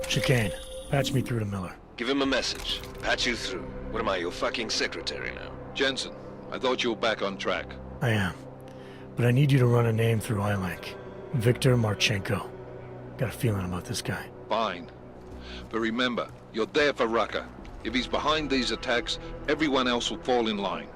Chicane, patch me through to Miller. Give him a message. Patch you through. What am I, your fucking secretary now? Jensen, I thought you were back on track. I am. But I need you to run a name through iLink. Viktor Marchenko. Got a feeling about this guy. Fine. But remember, you're there for Rucker. If he's behind these attacks, everyone else will fall in line.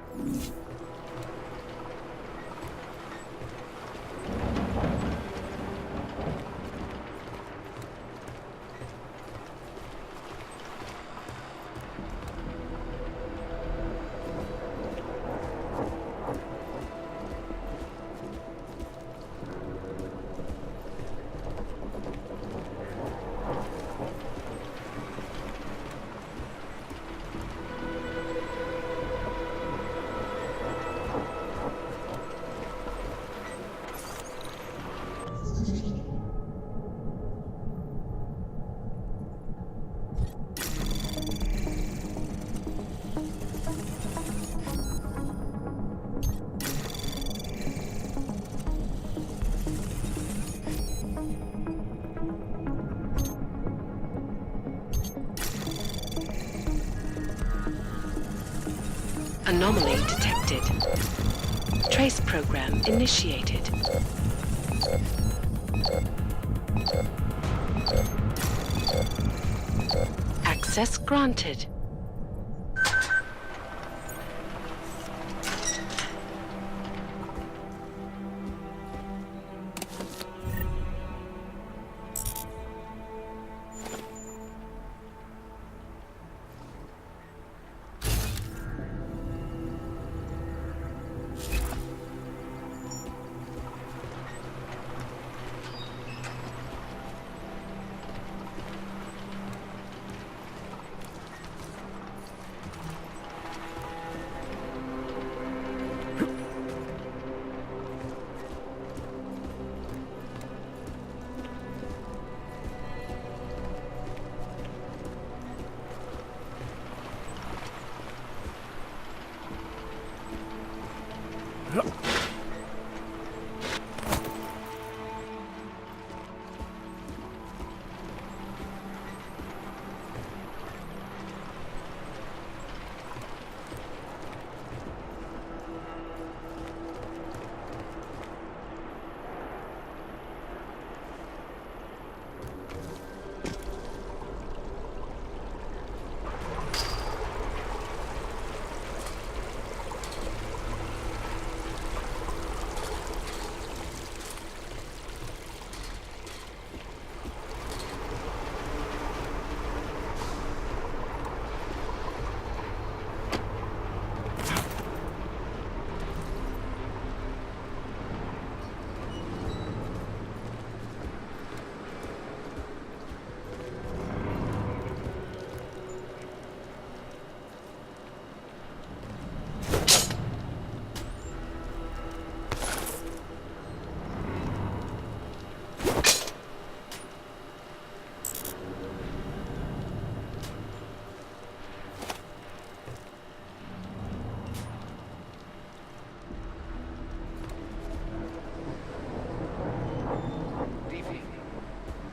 Anomaly detected. Trace program initiated. Access granted.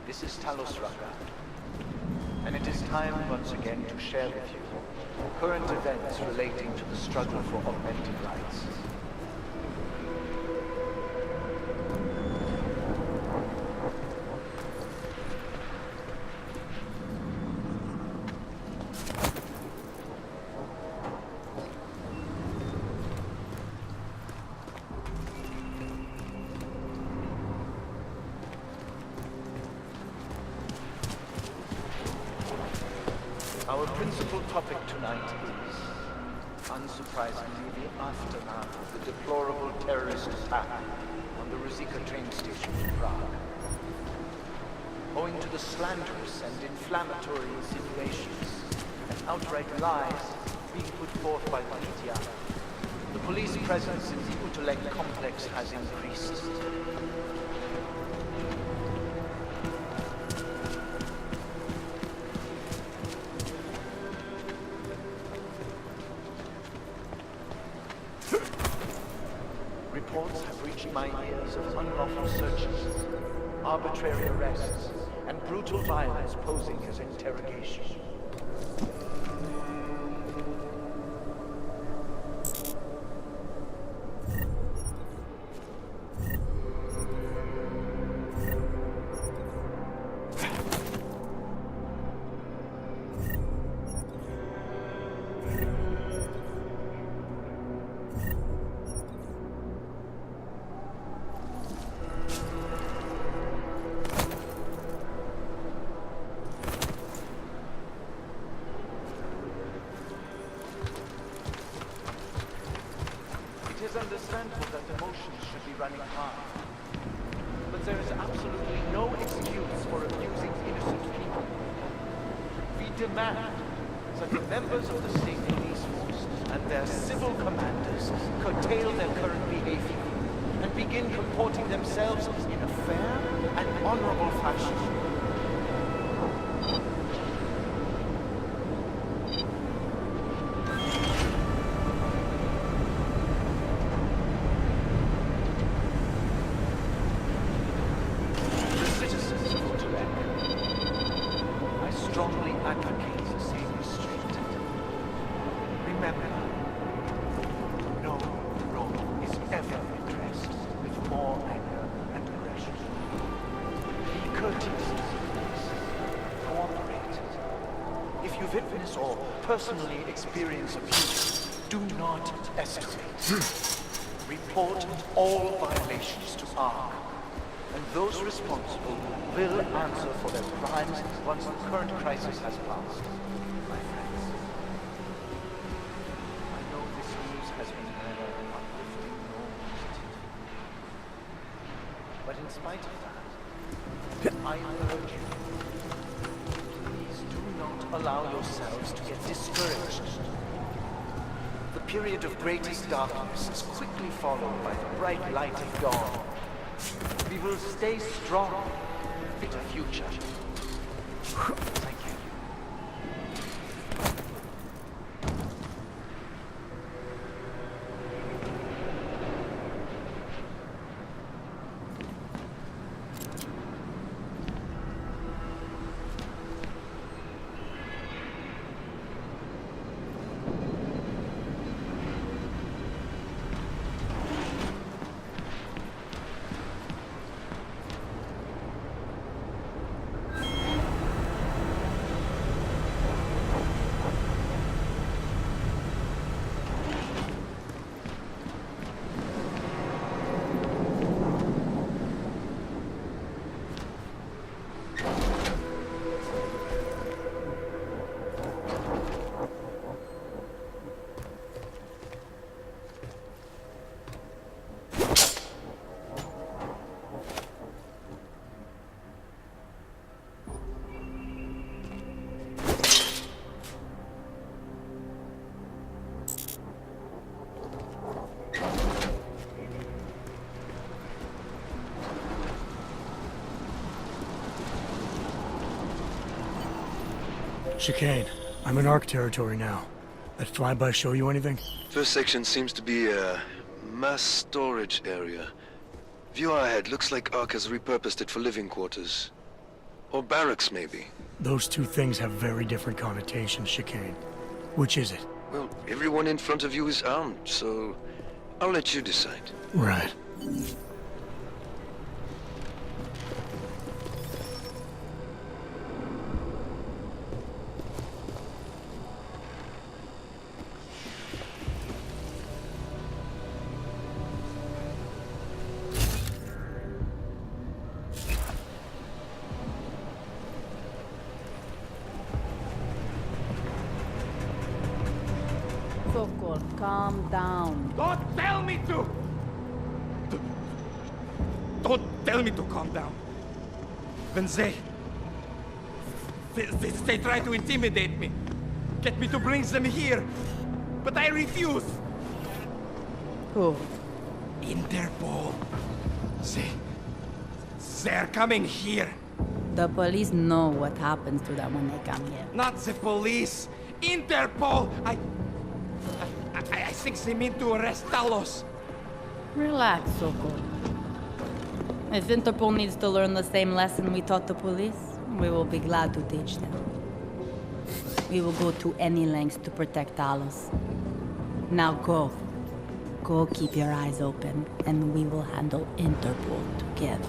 This is Talos Rucker, and it is time once again to share with you current events relating to the struggle for augmented rights. Our principal topic tonight is, unsurprisingly, the aftermath of the deplorable terrorist attack on the Rucker train station in Prague. Owing to the slanderous and inflammatory insinuations and outright lies being put forth by the media, the police presence in the Utolek complex has increased. Reports have reached my ears of unlawful searches, arbitrary arrests, and brutal violence posing as interrogation. It is understandable that emotions should be running high. But there is absolutely no excuse for abusing innocent people. We demand that the members of the state police force and their civil commanders curtail their current behavior and begin comporting themselves in a fair and honorable fashion. Strongly advocate the same restraint. Remember, no role is ever addressed with more anger and aggression. Be courteous, cooperate. If you witness or personally experience abuse, do not escalate. Report all violations to ARC, and those responsible will answer for their crimes once the current crisis has passed. My friends, I know this news has been rather uplifting noise, but in spite of that, I urge you, please do not allow yourselves to get discouraged. The period of greatest darkness is quickly followed by the bright light of dawn. We will stay strong for the future. Thank you. Chicane, I'm in ARC territory now. That flyby show you anything? First section seems to be a mass storage area. View ahead looks like ARC has repurposed it for living quarters. Or barracks, maybe. Those two things have very different connotations, Chicane. Which is it? Well, everyone in front of you is armed, so I'll let you decide. Right. Sokol, calm down. Don't tell me to! Don't tell me to calm down. When they try to intimidate me, get me to bring them here, but I refuse. Who? Interpol. They're coming here. The police know what happens to them when they come here. Not the police. Interpol. I think they mean to arrest Talos. Relax, Sokol. If Interpol needs to learn the same lesson we taught the police, We will be glad to teach them. We will go to any lengths to protect Talos. Now go. Go keep your eyes open, and we will handle Interpol together.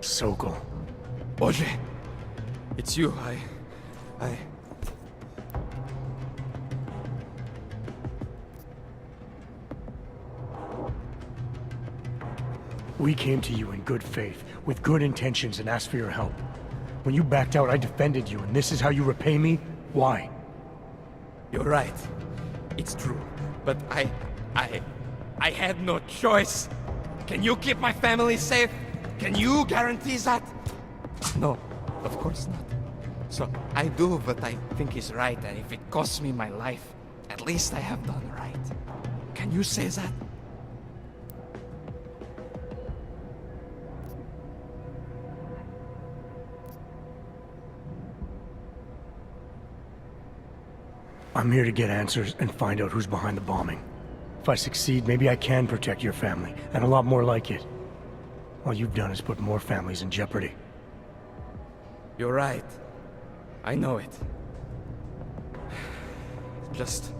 Sokol. Boże! It's you, We came to you in good faith, with good intentions, and asked for your help. When you backed out, I defended you, and this is how you repay me? Why? You're right. It's true. But I had no choice. Can you keep my family safe? Can you guarantee that? No, of course not. So I do what I think is right, and if it costs me my life, at least I have done right. Can you say that? I'm here to get answers and find out who's behind the bombing. If I succeed, maybe I can protect your family, and a lot more like it. All you've done is put more families in jeopardy. You're right. I know it. Just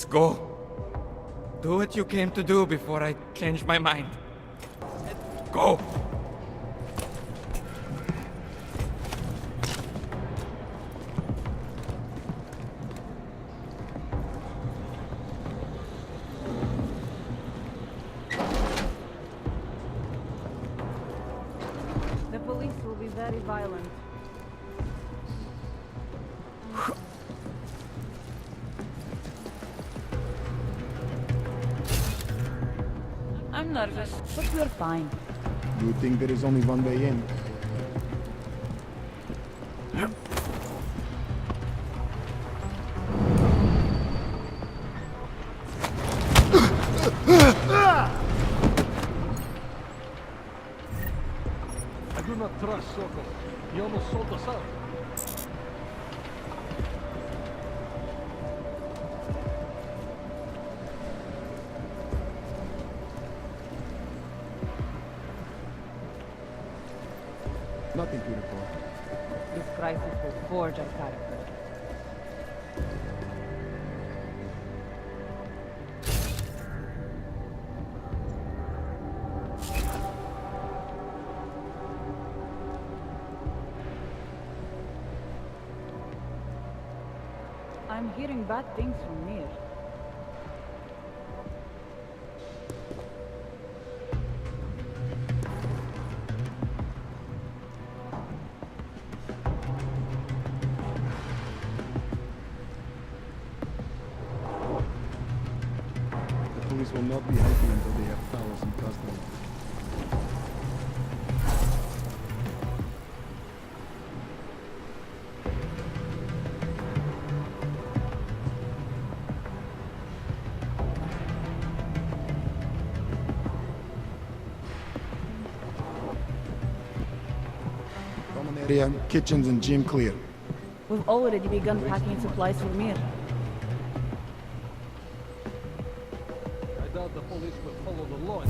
go. Do what you came to do before I change my mind. Go! The police will be very violent. I'm nervous, but we're fine. You think there is only one way in? I do not trust Sokol. He almost sold us out. Nothing to report. This crisis will forge our character. I'm hearing bad things from Mir. The police will not be happy until they have Talos in custody. Common area, kitchens and gym clear. We've already begun packing supplies for Mir. I doubt the police will follow the law.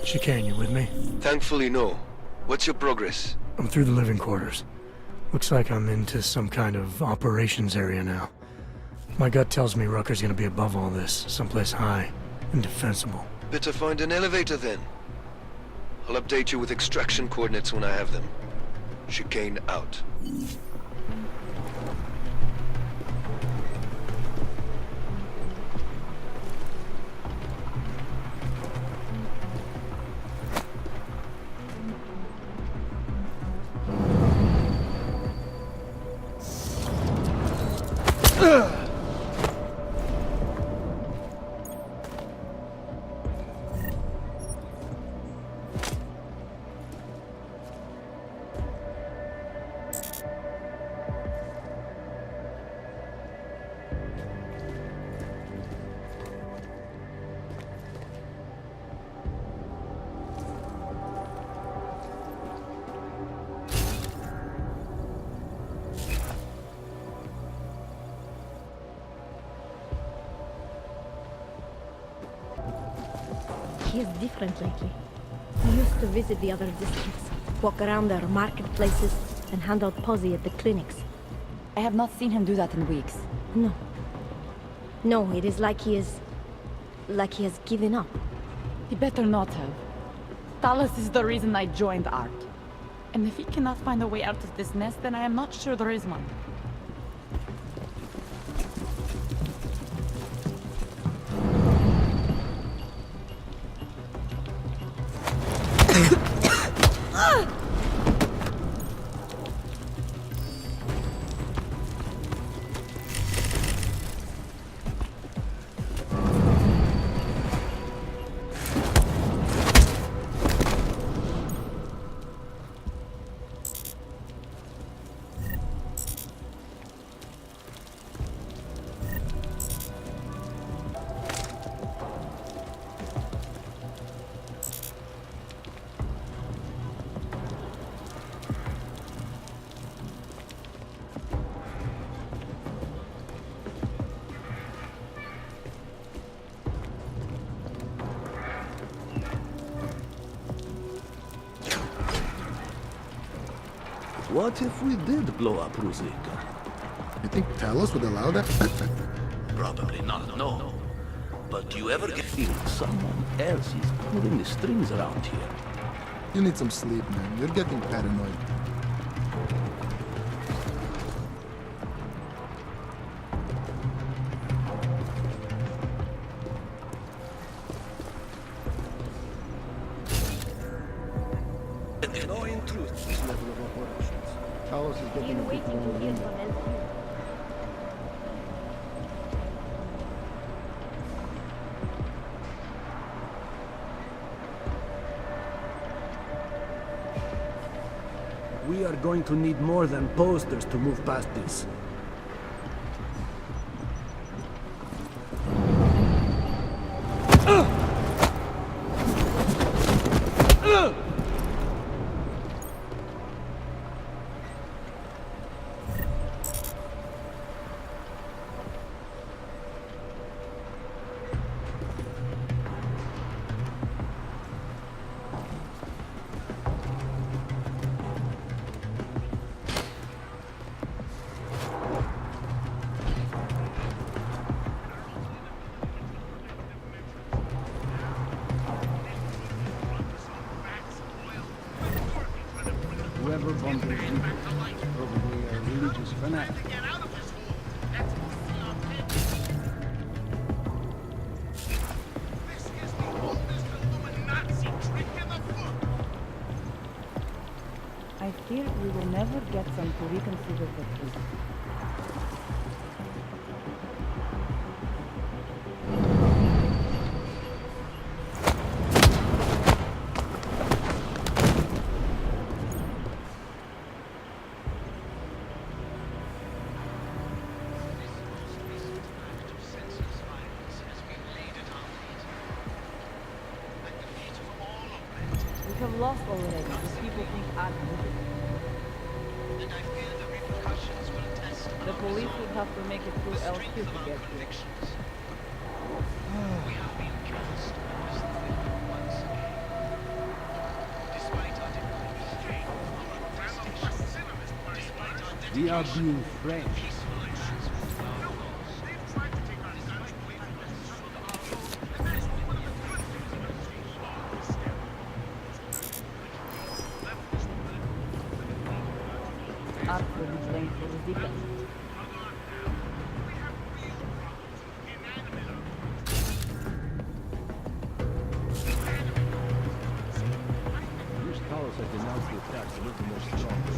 Chicane, you with me? Thankfully, no. What's your progress? I'm through the living quarters. Looks like I'm into some kind of operations area now. My gut tells me Rucker's gonna be above all this, someplace high and defensible. Better find an elevator then. I'll update you with extraction coordinates when I have them. Chicane out. He is different lately. He used to visit the other districts, walk around their marketplaces, and hand out posse at the clinics. I have not seen him do that in weeks. No. No, it is like he is... like he has given up. He better not have. Talos is the reason I joined Art. And if he cannot find a way out of this nest, then I am not sure there is one. What if we did blow up Ruzica? You think Talos would allow that? Probably not, no. But do you ever get feeling someone else is pulling the strings around here? You need some sleep, man. You're getting paranoid. No intrusion. This level of operations. Talos is getting a bit more lenient. We are going to need more than posters to move past this. Whoever bombed the jeep is probably a religious fanatic. I fear we will never get some to reconsider the truth. We have lost already. These people think I'm moving. The police would have to make it through L2 to get here. We are being framed. Arthur is playing for Rucker. Wish Talos had denounced the attacks a little more strongly.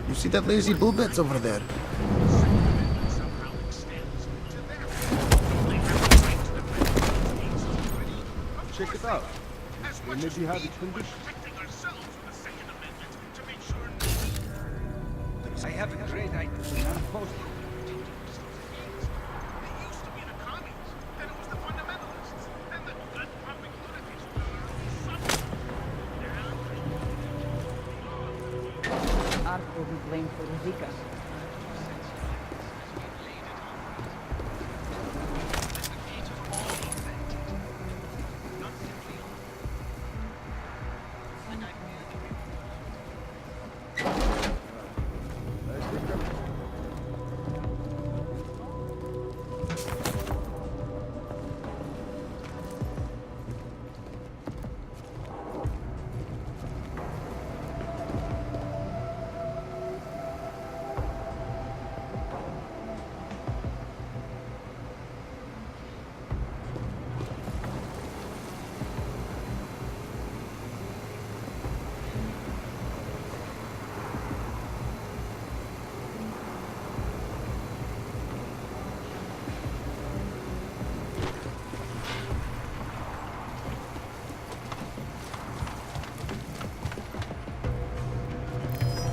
You see that lazy bullbits over there? Check it out. They may be having conditions. I have a great idea. I'm posting. Arthur is playing for Rucker.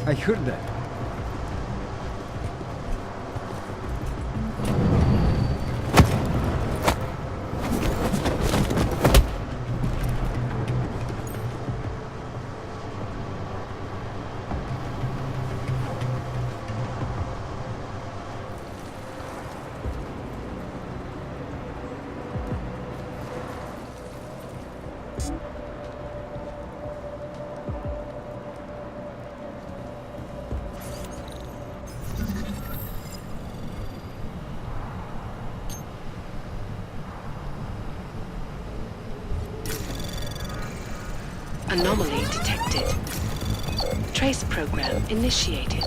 I heard that. Anomaly detected. Trace program initiated.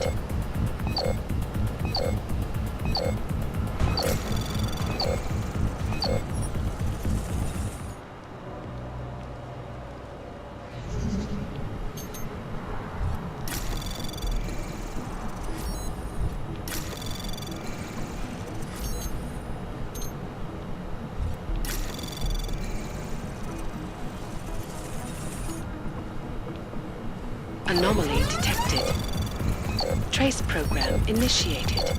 Anomaly detected. Trace program initiated.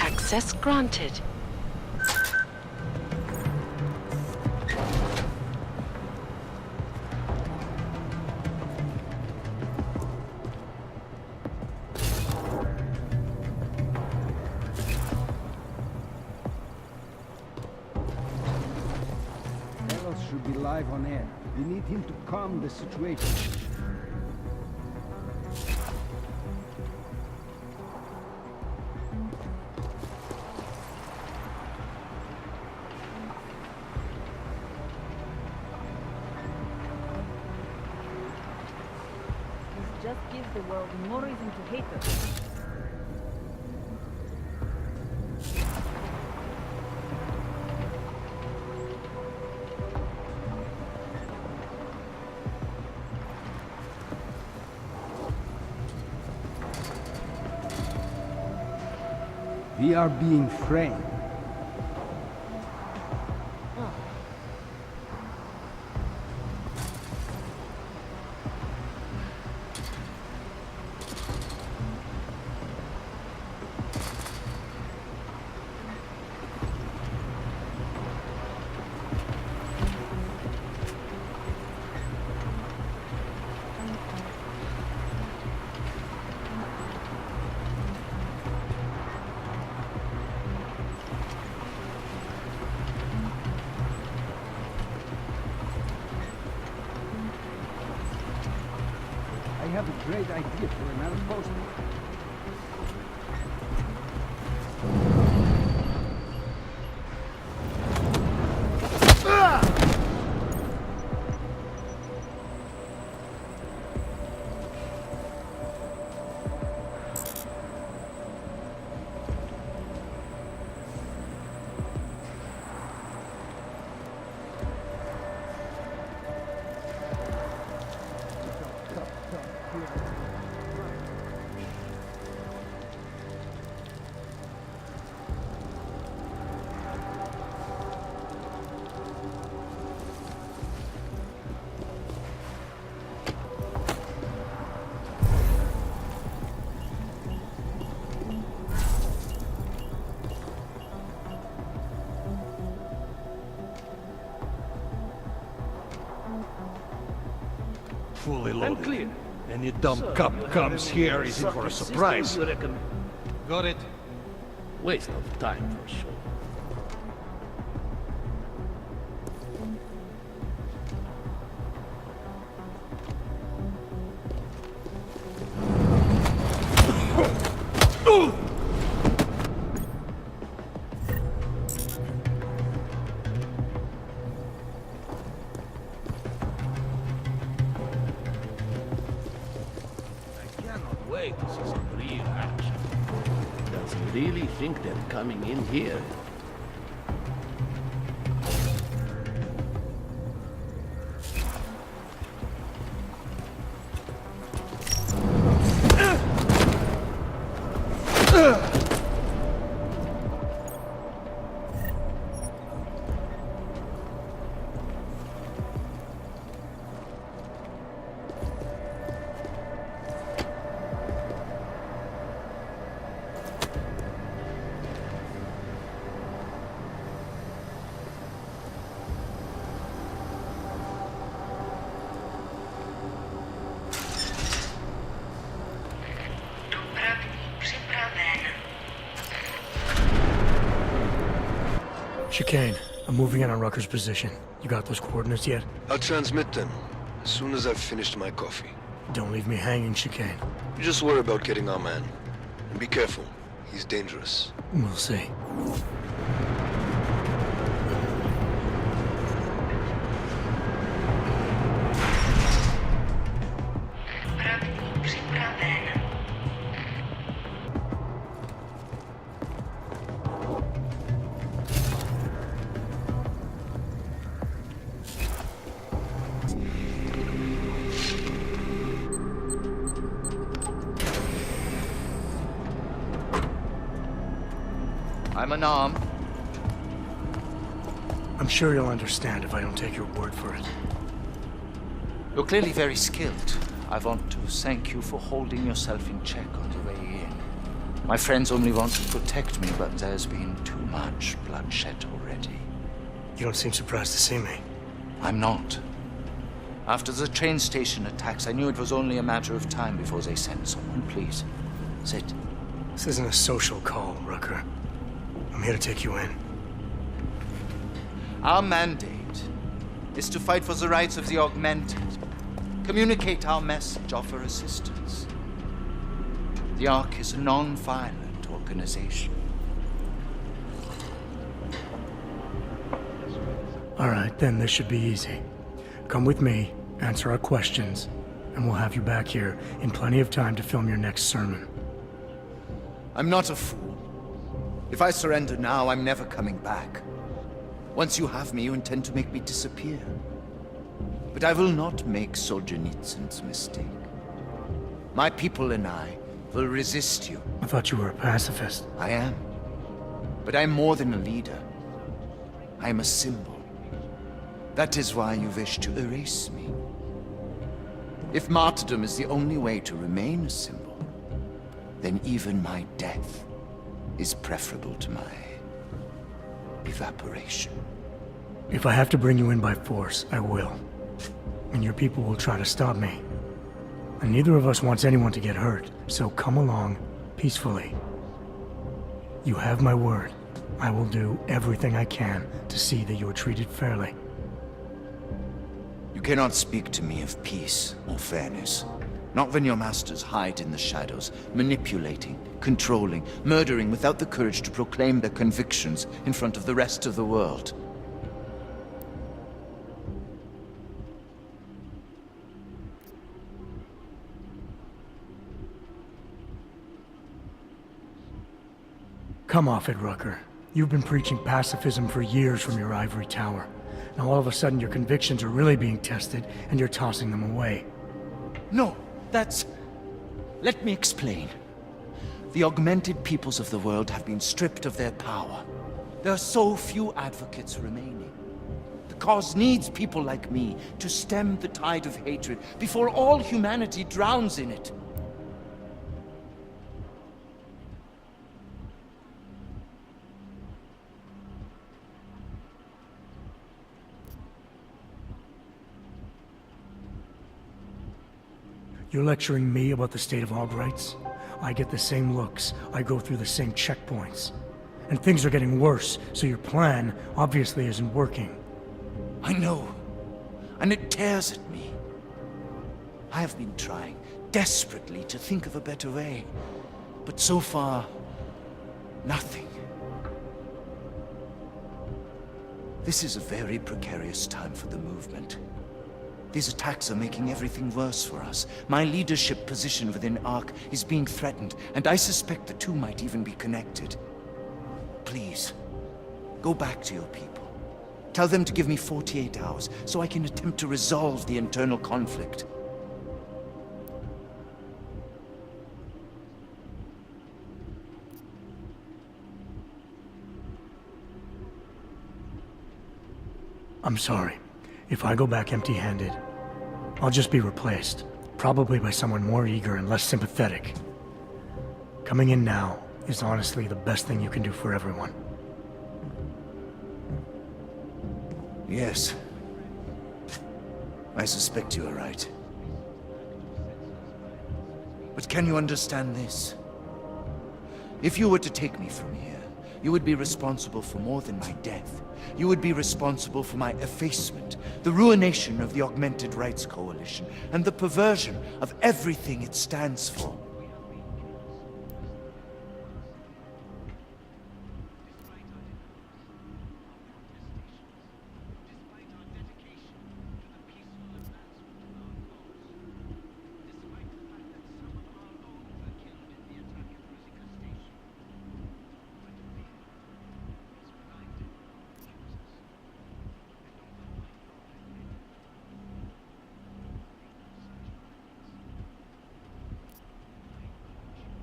Access granted. Deus should be live on air. We need him to calm the situation. This just gives the world more reason to hate us. We are being framed. have a great idea for an outpost. Fully loaded. clear. Any dumb cop comes here is in for a surprise. Got it. Waste of time for sure. Wait to see some real action. Does he really think they're coming in here? Chicane, I'm moving in on Rucker's position. You got those coordinates yet? I'll transmit them as soon as I've finished my coffee. Don't leave me hanging, Chicane. You just worry about getting our man. And be careful. He's dangerous. We'll see. I'm unarmed. I'm sure you'll understand if I don't take your word for it. You're clearly very skilled. I want to thank you for holding yourself in check on the way in. My friends only want to protect me, but there's been too much bloodshed already. You don't seem surprised to see me. I'm not. After the train station attacks, I knew it was only a matter of time before they sent someone. Please, sit. This isn't a social call, Rucker. I'm here to take you in. Our mandate is to fight for the rights of the augmented. Communicate our message, offer assistance. The Ark is a non-violent organization. All right, then this should be easy. Come with me, answer our questions, and we'll have you back here in plenty of time to film your next sermon. I'm not a fool. If I surrender now, I'm never coming back. Once you have me, you intend to make me disappear. But I will not make Solzhenitsyn's mistake. My people and I will resist you. I thought you were a pacifist. I am. But I'm more than a leader. I am a symbol. That is why you wish to erase me. If martyrdom is the only way to remain a symbol, then even my death is preferable to my evaporation. If I have to bring you in by force, I will. And your people will try to stop me. And neither of us wants anyone to get hurt, so come along peacefully. You have my word. I will do everything I can to see that you are treated fairly. You cannot speak to me of peace or fairness. Not when your masters hide in the shadows, manipulating, controlling, murdering without the courage to proclaim their convictions in front of the rest of the world. Come off it, Rucker. You've been preaching pacifism for years from your ivory tower. Now all of a sudden your convictions are really being tested, and you're tossing them away. No, that's... Let me explain. The augmented peoples of the world have been stripped of their power. There are so few advocates remaining. The cause needs people like me to stem the tide of hatred before all humanity drowns in it. You're lecturing me about the state of hog rights? I get the same looks, I go through the same checkpoints. And things are getting worse, so your plan obviously isn't working. I know, and it tears at me. I have been trying desperately to think of a better way, but so far, nothing. This is a very precarious time for the movement. These attacks are making everything worse for us. My leadership position within ARC is being threatened, and I suspect the two might even be connected. Please, go back to your people. Tell them to give me 48 hours, so I can attempt to resolve the internal conflict. I'm sorry. If I go back empty-handed, I'll just be replaced. Probably by someone more eager and less sympathetic. Coming in now is honestly the best thing you can do for everyone. Yes. I suspect you are right. But can you understand this? If you were to take me from here, you would be responsible for more than my death. You would be responsible for my effacement, the ruination of the Augmented Rights Coalition, and the perversion of everything it stands for.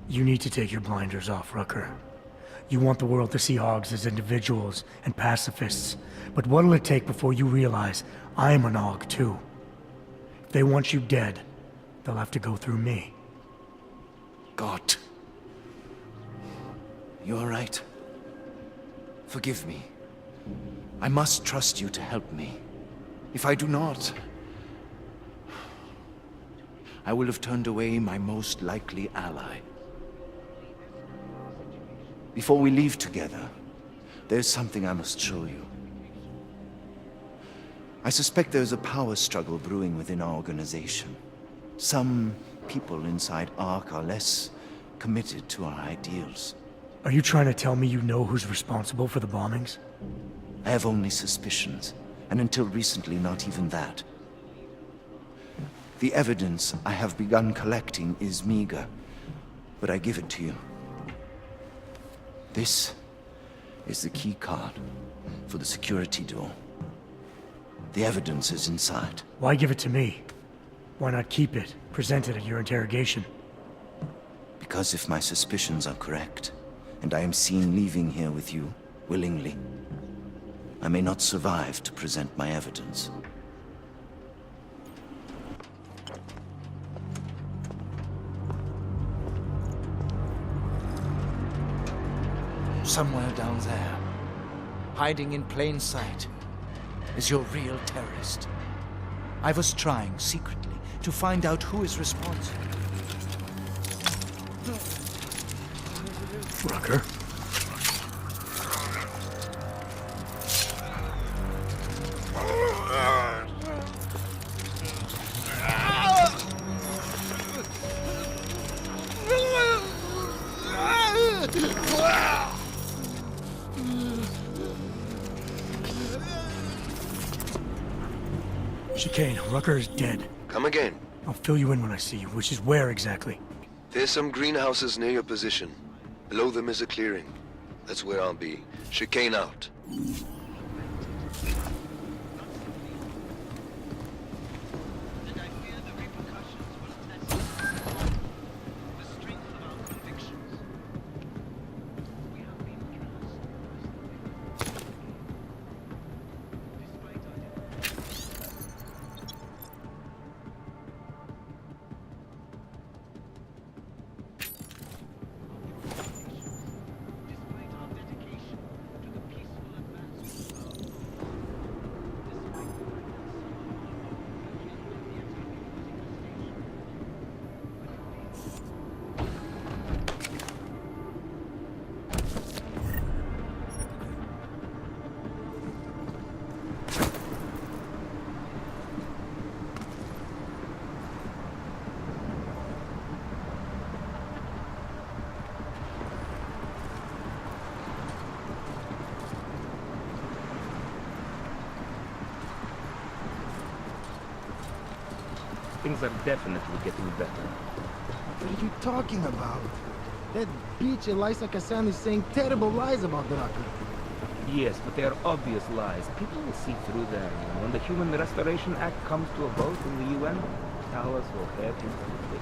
You need to take your blinders off, Rucker. You want the world to see hogs as individuals and pacifists, but what'll it take before you realize I'm an hog too? If they want you dead, they'll have to go through me. God. You are right. Forgive me. I must trust you to help me. If I do not, I will have turned away my most likely ally. Before we leave together, there's something I must show you. I suspect there's a power struggle brewing within our organization. Some people inside ARC are less committed to our ideals. Are you trying to tell me you know who's responsible for the bombings? I have only suspicions, and until recently, not even that. The evidence I have begun collecting is meager, but I give it to you. This is the key card for the security door. The evidence is inside. Why give it to me? Why not keep it, present it at your interrogation? Because if my suspicions are correct, and I am seen leaving here with you, willingly, I may not survive to present my evidence. Somewhere down there, hiding in plain sight, is your real terrorist. I was trying secretly to find out who is responsible. Rucker? Chicane, Rucker is dead. Come again. I'll fill you in when I see you, which is where exactly? There's some greenhouses near your position. Below them is a clearing. That's where I'll be. Chicane out. Things are definitely getting better. What are you talking about? That bitch Elisa Kassan is saying terrible lies about the Rucker. Yes, but they are obvious lies. People will see through them. When the Human Restoration Act comes to a vote in the UN, Talos will head into the debate.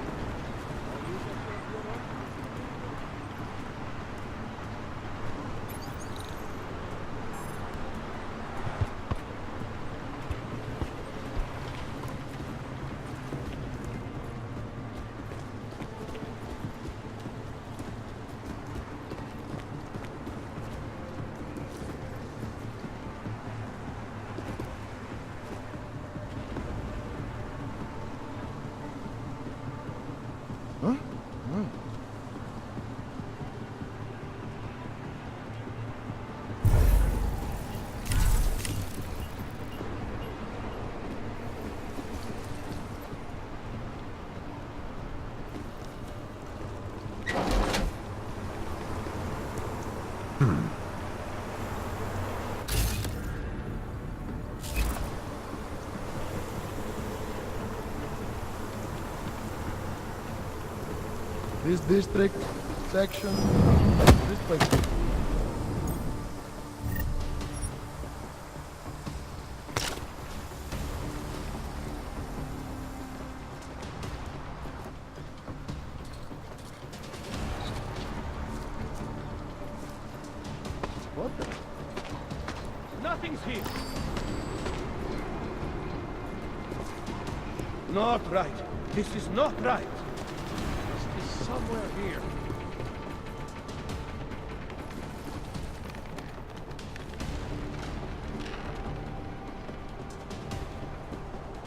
This district, section, this place. What the? Nothing's here. Not right. This is not right. Somewhere here.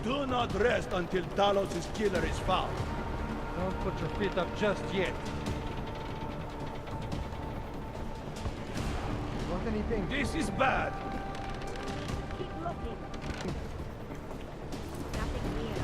Do not rest until Talos' killer is found. Don't put your feet up just yet. Want anything? This is bad. Keep looking. Nothing here.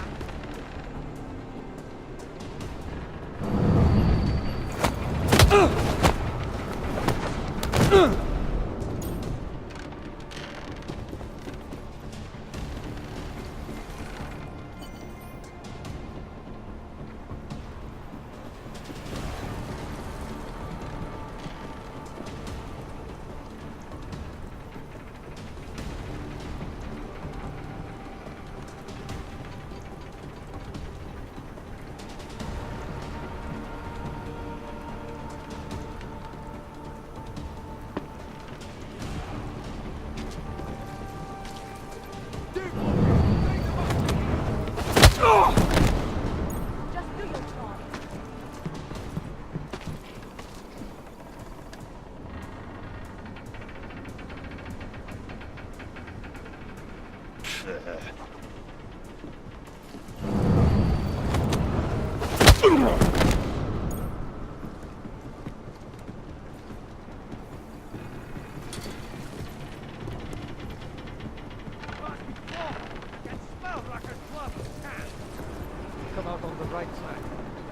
Come out on the right side.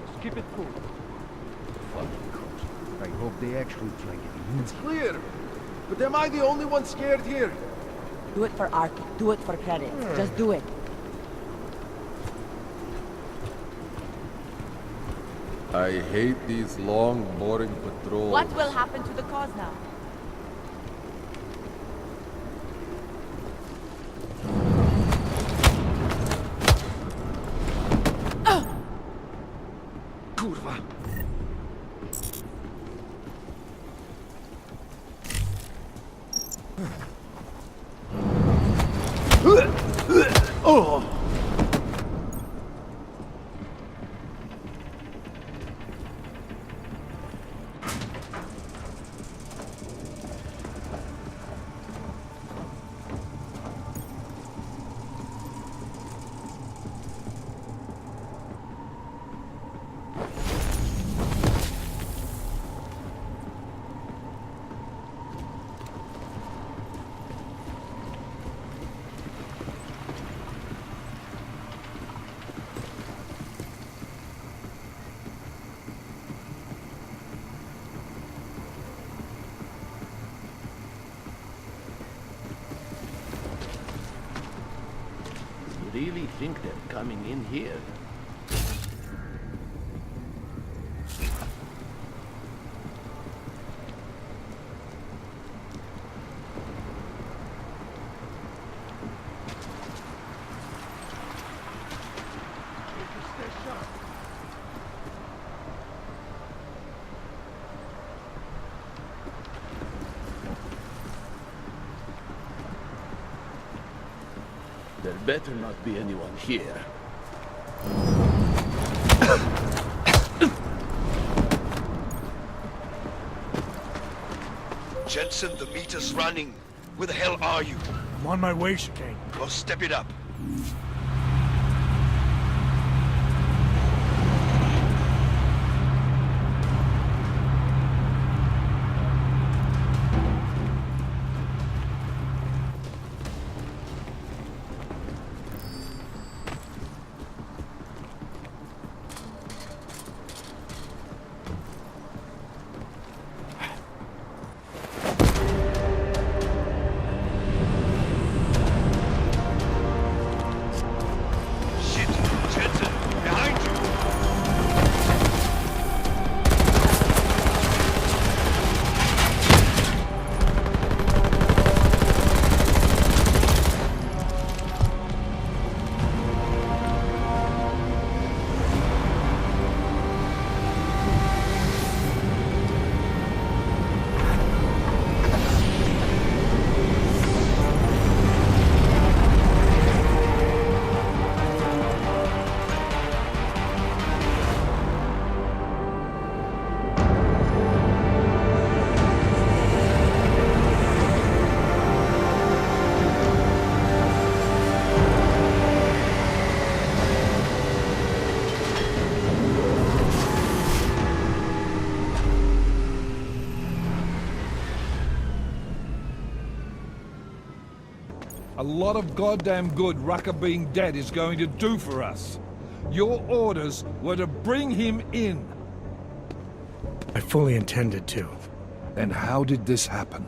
Just keep it cool. I hope they actually try getting in. It's clear. But am I the only one scared here? Do it for art. Do it for credit. Just do it. I hate these long, boring patrols. What will happen to the cause now? Kurwa! Oh! Really think they're coming in here? There better not be anyone here. Jensen, the meter's running. Where the hell are you? I'm on my way, Chicane. Well, step it up. A lot of goddamn good Rucker being dead is going to do for us. Your orders were to bring him in. I fully intended to. And how did this happen?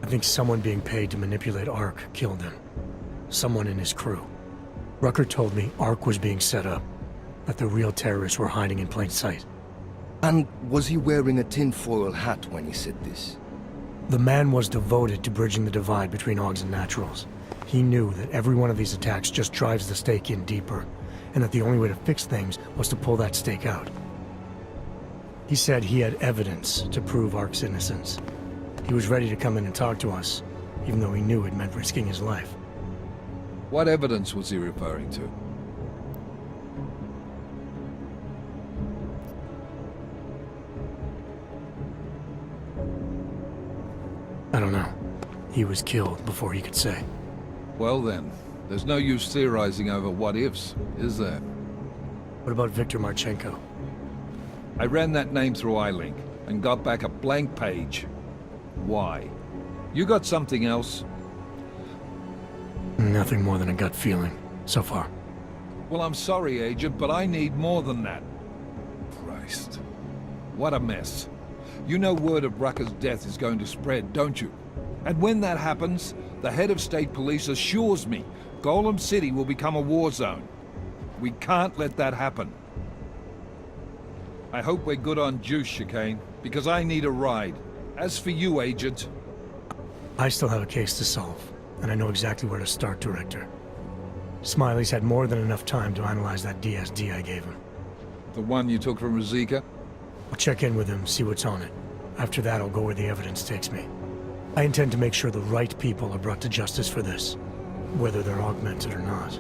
I think someone being paid to manipulate Ark killed him. Someone in his crew. Rucker told me Ark was being set up, that the real terrorists were hiding in plain sight. And was he wearing a tinfoil hat when he said this? The man was devoted to bridging the divide between Augs and Naturals. He knew that every one of these attacks just drives the stake in deeper, and that the only way to fix things was to pull that stake out. He said he had evidence to prove Ark's innocence. He was ready to come in and talk to us, even though he knew it meant risking his life. What evidence was he referring to? I don't know. He was killed before he could say. Well then, there's no use theorizing over what-ifs, is there? What about Viktor Marchenko? I ran that name through iLink, and got back a blank page. Why? You got something else? Nothing more than a gut feeling, so far. Well, I'm sorry, Agent, but I need more than that. Christ. What a mess. You know word of Rucker's death is going to spread, don't you? And when that happens, the head of state police assures me Golem City will become a war zone. We can't let that happen. I hope we're good on juice, Chicane, because I need a ride. As for you, Agent... I still have a case to solve, and I know exactly where to start, Director. Smiley's had more than enough time to analyze that DSD I gave him. The one you took from Razika? I'll check in with him, see what's on it. After that, I'll go where the evidence takes me. I intend to make sure the right people are brought to justice for this, whether they're augmented or not.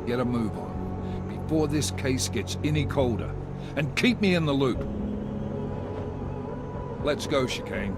Get a move on, before this case gets any colder. And keep me in the loop. Let's go, Chicane.